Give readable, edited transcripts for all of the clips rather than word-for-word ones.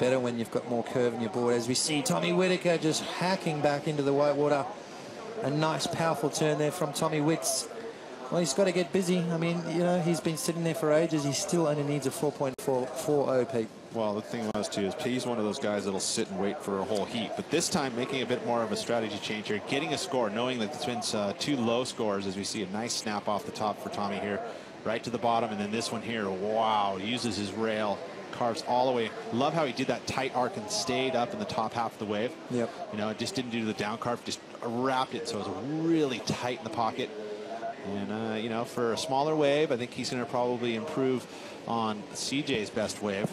better when you've got more curve in your board. As we see Tommy Whitaker just hacking back into the whitewater. A nice, powerful turn there from Tommy Witts. Well, he's got to get busy. I mean, you know, he's been sitting there for ages. He still only needs a 4.440, Pete. Well, the thing was, too, is he's one of those guys that'll sit and wait for a whole heat. But this time, making a bit more of a strategy change here, getting a score, knowing that it's been 2 low scores, as we see a nice snap off the top for Tommy here, right to the bottom. And then this one here, wow, uses his rail, carves all the way. Love how he did that tight arc and stayed up in the top half of the wave. Yep. You know, it just didn't do the down carve, just wrapped it, so it was really tight in the pocket. And, you know, for a smaller wave, I think he's going to probably improve on CJ's best wave.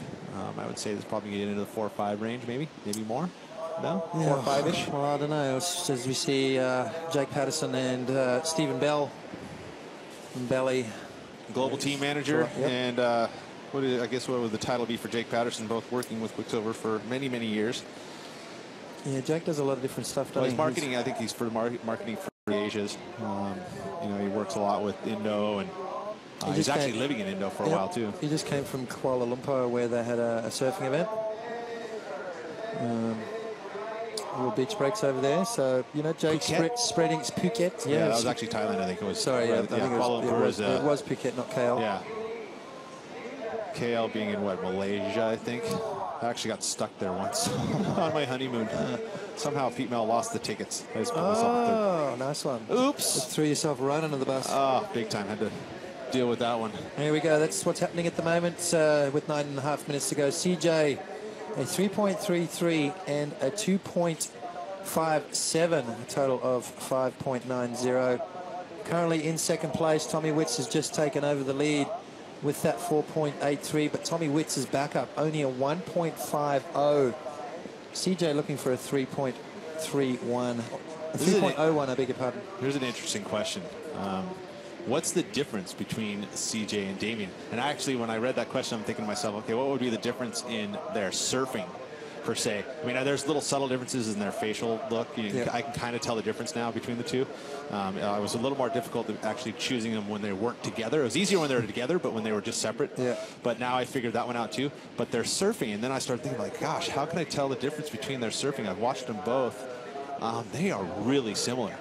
I would say this probably get into the 4 or 5 range, maybe more. No, yeah, 4 or 5-ish. Well, I don't know. As we see Jake Patterson and Stephen Bell from Belly, global team manager, yep. And I guess what would the title be for Jake Patterson? Both working with Quiksilver for many, many years. Yeah, Jake does a lot of different stuff. Well, he's marketing. I think he's for marketing for the Asias. You know, he works a lot with Indo, and he's actually living in Indo for a while too. He just came from Kuala Lumpur, where they had a surfing event. Little beach breaks over there. So, you know, Jake's spreading Phuket. Yeah, that was actually Thailand, I think it was. Sorry, yeah, I think Kuala Lumpur it was Phuket, not KL. Yeah. KL being in what, Malaysia, I think. I actually got stuck there once on my honeymoon. Somehow female lost the tickets. I just put myself Oh, nice one. Oops. Just threw yourself right under the bus. Oh, big time. Had to deal with that one. Here we go. That's what's happening at the moment with 9.5 minutes to go. CJ, a 3.33 and a 2.57, a total of 5.90. Currently in second place. Tommy Witts has just taken over the lead with that 4.83, but Tommy Witts is back up, only a 1.50. CJ looking for a 3.31. 3.01, I beg your pardon. Here's an interesting question. What's the difference between CJ and Damien? And actually, when I read that question, I'm thinking to myself, okay, what would be the difference in their surfing, per se? I mean, there's little subtle differences in their facial look. I can kind of tell the difference now between the two. It was a little more difficult actually choosing them when they weren't together. It was easier when they were together, but when they were just separate. Yeah. But now I figured that one out too. But their surfing, and then I started thinking, like, gosh, how can I tell the difference between their surfing? I've watched them both. They are really similar.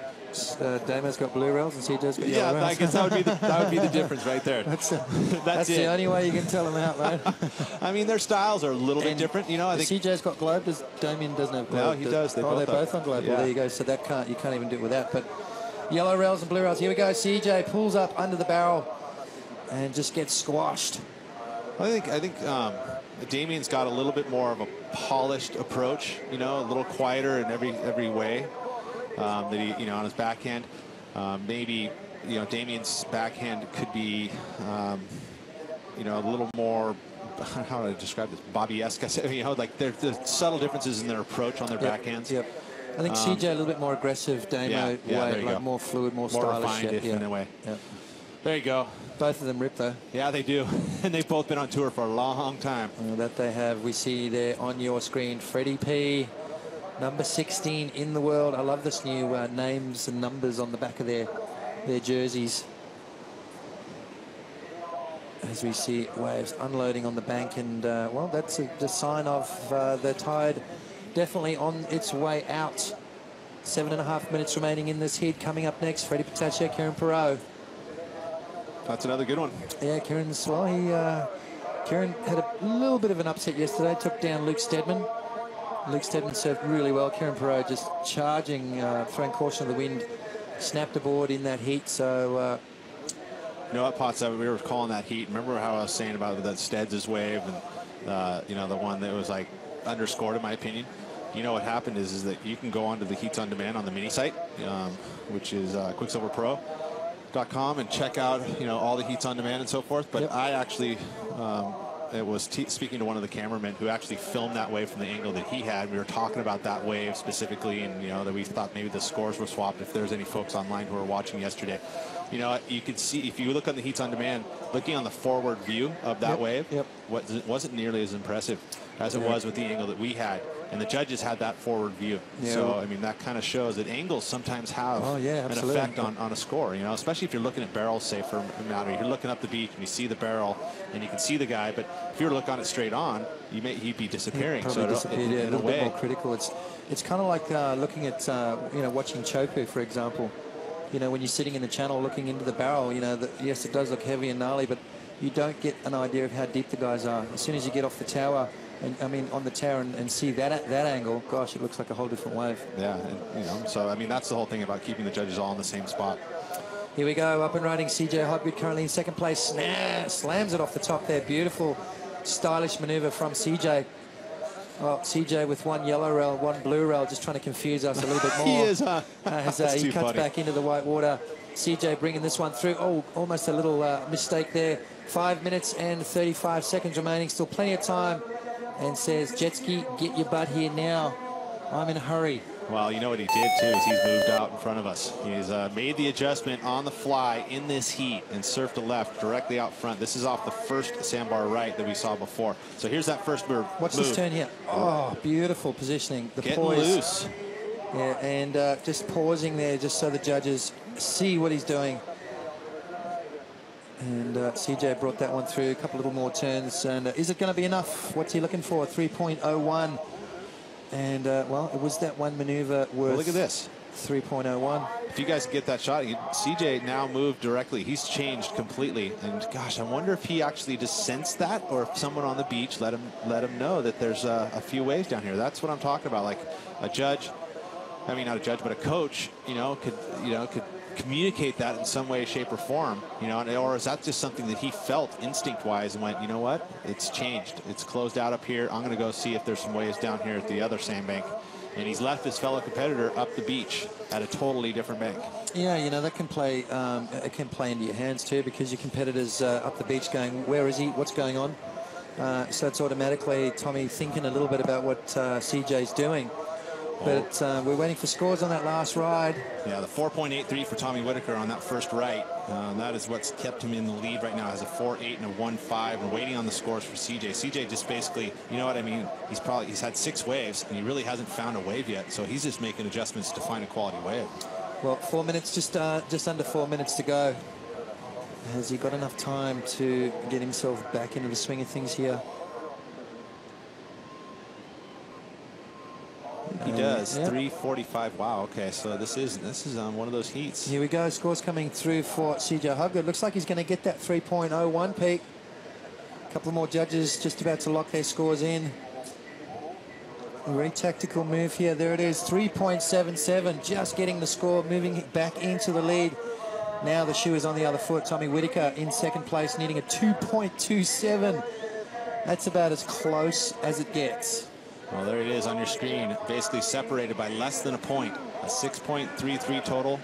Damo's got blue rails and CJ's got yellow rails. I guess that would be the difference right there. That's the only way you can tell them out, mate. I mean, their styles are a little bit different. You know, I think CJ's got globe. Damien doesn't have globe. No, he does. They're both on globe. Yeah. Well, there you go. So that you can't even do it with that. But yellow rails and blue rails. Here we go. CJ pulls up under the barrel and just gets squashed. I think Damien's got a little bit more of a polished approach. You know, a little quieter in every way. That he, you know, on his backhand, maybe, you know, Damien's backhand could be, you know, a little more, how do I describe this, Bobby-esque, you know, like there's subtle differences in their approach on their backhands. Yep. I think CJ a little bit more aggressive, Damo way, like more fluid, more stylish. Refined in a way. Yep. There you go. Both of them rip though. Yeah, they do. And they've both been on tour for a long time. That they have. We see there on your screen, Freddie P. Number 16 in the world. I love this new names and numbers on the back of their jerseys. As we see waves unloading on the bank, and well, that's a sign of the tide definitely on its way out. 7.5 minutes remaining in this heat. Coming up next, Freddie Pataccia, Kieran Perot. That's another good one. Yeah, Kieran's, well, Kieran had a little bit of an upset yesterday. Took down Luke Steadman. Luke Steadman served really well. Kieran Perot just charging, throwing caution to the wind, snapped aboard in that heat. So, you know what, Potts, we were calling that heat. Remember how I was saying about that Steads' wave and, you know, the one that was like underscored, in my opinion? You know what happened is that you can go onto the Heats on Demand on the mini site, which is QuiksilverPro.com, and check out, you know, all the Heats on Demand and so forth. But I actually... it was speaking to one of the cameramen who actually filmed that wave from the angle that he had. We were talking about that wave specifically, and, you know, that we thought maybe the scores were swapped. If there's any folks online who were watching yesterday, you know, you could see, if you look on the Heats on Demand, looking on the forward view of that wave, wasn't nearly as impressive as it was with the angle that we had. and the judges had that forward view. Yeah. So, I mean, that kind of shows that angles sometimes have an effect on a score, you know, especially if you're looking at barrels, say, for a matter. You're looking up the beach and you see the barrel and you can see the guy, but if you were to look on it straight on, he'd be disappearing. Probably disappeared, in a little way, bit more critical. It's kind of like looking at, you know, watching Chopu, for example. You know, when you're sitting in the channel looking into the barrel, you know, yes, it does look heavy and gnarly, but you don't get an idea of how deep the guys are. As soon as you get off the tower, on the tower and see that angle, gosh, it looks like a whole different wave. Yeah, and, you know, so I mean, that's the whole thing about keeping the judges all in the same spot. Here we go, up and riding. CJ Hobgood currently in second place. Slams it off the top there. Beautiful, stylish maneuver from CJ. Oh, CJ with one yellow rail, one blue rail, just trying to confuse us a little bit more. He is, huh? As he cuts back into the white water. CJ bringing this one through. Oh, almost a little mistake there. 5 minutes and 35 seconds remaining. Still plenty of time. And says, Jetski, get your butt here now. I'm in a hurry. Well, you know what he did, too, is he's moved out in front of us. He's made the adjustment on the fly in this heat and surfed to left directly out front. This is off the first sandbar right that we saw before. So here's that first move. Watch this turn here. Oh, beautiful positioning. The Getting poise. loose. Yeah, and just pausing there just so the judges see what he's doing. And CJ brought that one through. A couple little more turns. And is it going to be enough? What's he looking for? 3.01. And, well, it was that one maneuver worth... Well, look at this. 3.01. If you guys get that shot, CJ now moved directly. He's changed completely. And, gosh, I wonder if he actually just sensed that or if someone on the beach let him know that there's a few waves down here. That's what I'm talking about. Like a judge, I mean, not a judge, but a coach, could communicate that in some way, shape, or form, or is that just something that he felt instinct-wise and went, you know what, it's changed, it's closed out up here, I'm going to go see if there's some waves down here at the other sandbank, and he's left his fellow competitor up the beach at a totally different bank. Yeah, that can play. It can play into your hands too, because your competitors up the beach going, where is he? What's going on? So it's automatically Tommy thinking a little bit about what CJ's doing. But we're waiting for scores on that last ride. Yeah, the 4.83 for Tommy Whitaker on that first right. That is what's kept him in the lead right now. Has a 4.8 and a 1.5, and waiting on the scores for CJ. CJ just basically, you know what I mean? He's had 6 waves, and he really hasn't found a wave yet. So he's just making adjustments to find a quality wave. Well, 4 minutes, just under 4 minutes to go. Has he got enough time to get himself back into the swing of things here? He does. Yeah. 3:45. Wow. Okay. So this is one of those heats. Here we go. Scores coming through for CJ Hobgood. Looks like he's going to get that 3.01 peak. A couple more judges just about to lock their scores in. A very tactical move here. There it is. 3.77. Just getting the score, moving back into the lead. Now the shoe is on the other foot. Tommy Whitaker in second place, needing a 2.27. That's about as close as it gets. Well, there it is on your screen, basically separated by less than a point. A 6.33 total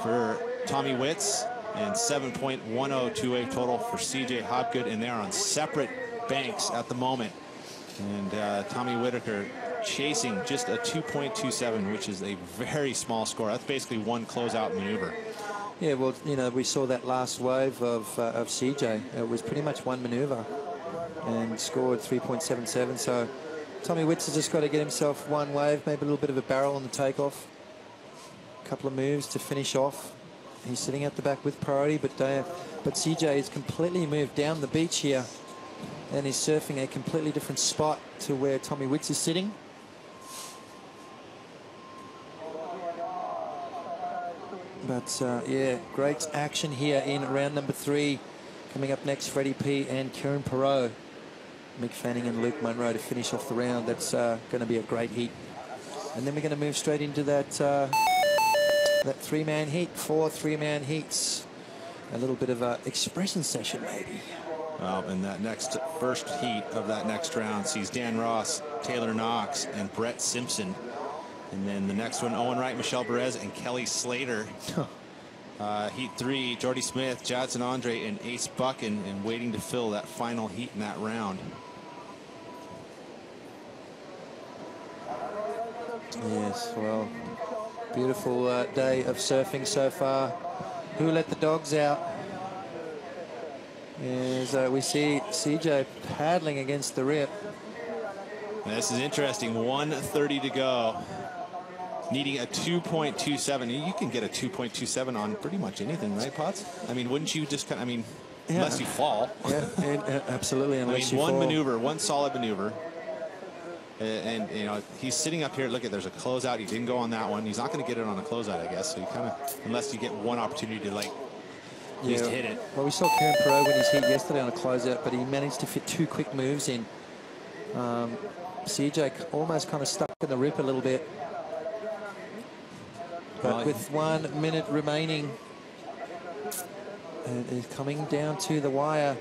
for Tommy Witz and 7.1028 total for CJ Hobgood, and they're on separate banks at the moment. And Tommy Whitaker chasing just a 2.27, which is a very small score. That's basically one closeout maneuver. Yeah, well, we saw that last wave of CJ. It was pretty much one maneuver and scored 3.77. So Tommy Witz has just got to get himself one wave, maybe a little bit of a barrel on the takeoff. A couple of moves to finish off. He's sitting at the back with priority, but CJ is completely moved down the beach here and is surfing a completely different spot to where Tommy Witz is sitting. But, yeah, great action here in round number 3. Coming up next, Freddie P and Kieran Perot. Mick Fanning and Luke Munro to finish off the round. That's going to be a great heat. And then we're going to move straight into that that 3-man heat, 4 3-man heats. A little bit of an expression session, maybe. Well, and that first heat of that next round sees Dan Ross, Taylor Knox, and Brett Simpson. And then the next one, Owen Wright, Michelle Perez, and Kelly Slater. Heat 3, Jordy Smith, Jadson Andre, and Ace Buchan, and waiting to fill that final heat in that round. Yes, well, beautiful day of surfing so far. Who let the dogs out? As we see CJ paddling against the rip. This is interesting. 1:30 to go. Needing a 2.27. You can get a 2.27 on pretty much anything, right, Potts? I mean, wouldn't you just kind of, I mean, yeah. Unless you fall. Yeah, absolutely. Unless you one fall. maneuver, one solid maneuver. And, you know, he's sitting up here. Look at, there's a closeout. He didn't go on that one. He's not going to get it on a closeout, I guess. So you kind of, unless you get one opportunity to, like, at least hit it. Well, we saw Kieran Perot when he's hit yesterday on a closeout, but he managed to fit 2 quick moves in. CJ almost kind of stuck in the rip a little bit. But with 1 minute remaining, and is coming down to the wire.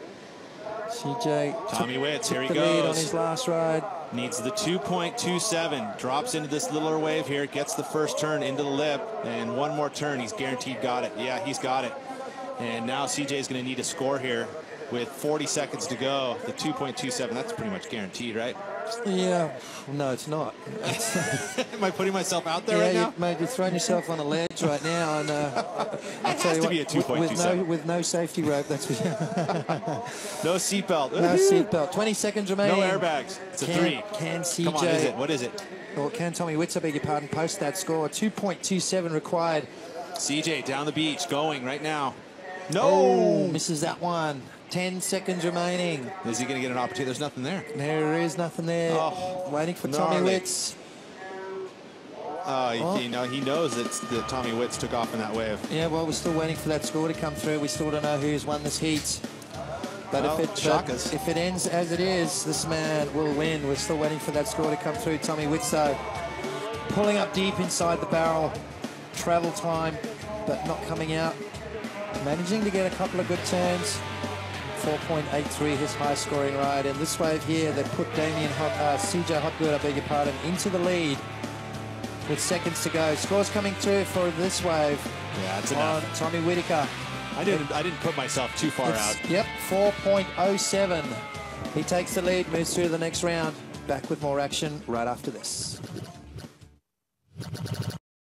CJ Tommy Witz, here he goes. Lead on his last ride. Needs the 2.27. Drops into this littler wave here. Gets the first turn into the lip. And one more turn. He's guaranteed got it. Yeah, he's got it. And now CJ is going to need a score here with 40 seconds to go. The 2.27, that's pretty much guaranteed, right? Yeah. No, it's not. Am I putting myself out there right now? Mate, you're throwing yourself on a ledge right now. And I'll tell you what, be a 2.27. with no safety rope, that's what no seatbelt. No seatbelt. 20 seconds remaining. No airbags. It's a 3. Can CJ... Come on, is it? What is it? Or can Tommy Witz, I beg your pardon, post that score? 2.27 required. CJ down the beach, going right now. No! Oh, misses that one. 10 seconds remaining. Is he going to get an opportunity? There's nothing there. There is nothing there. Oh, waiting for Tommy Witz. You know, he knows that Tommy Witz took off in that wave. Yeah, well, we're still waiting for that score to come through. We still don't know who's won this heat. But if it ends as it is, this man will win. We're still waiting for that score to come through. Tommy Witz, though, pulling up deep inside the barrel. Travel time, but not coming out. Managing to get a couple of good turns. 4.83, his high scoring ride. And this wave here, they put CJ Hotgood, I beg your pardon, into the lead with seconds to go. Scores coming through for this wave. Yeah, that's enough. Tommy Whitaker. I didn't put myself too far out. Yep, 4.07. He takes the lead, moves through the next round. Back with more action right after this.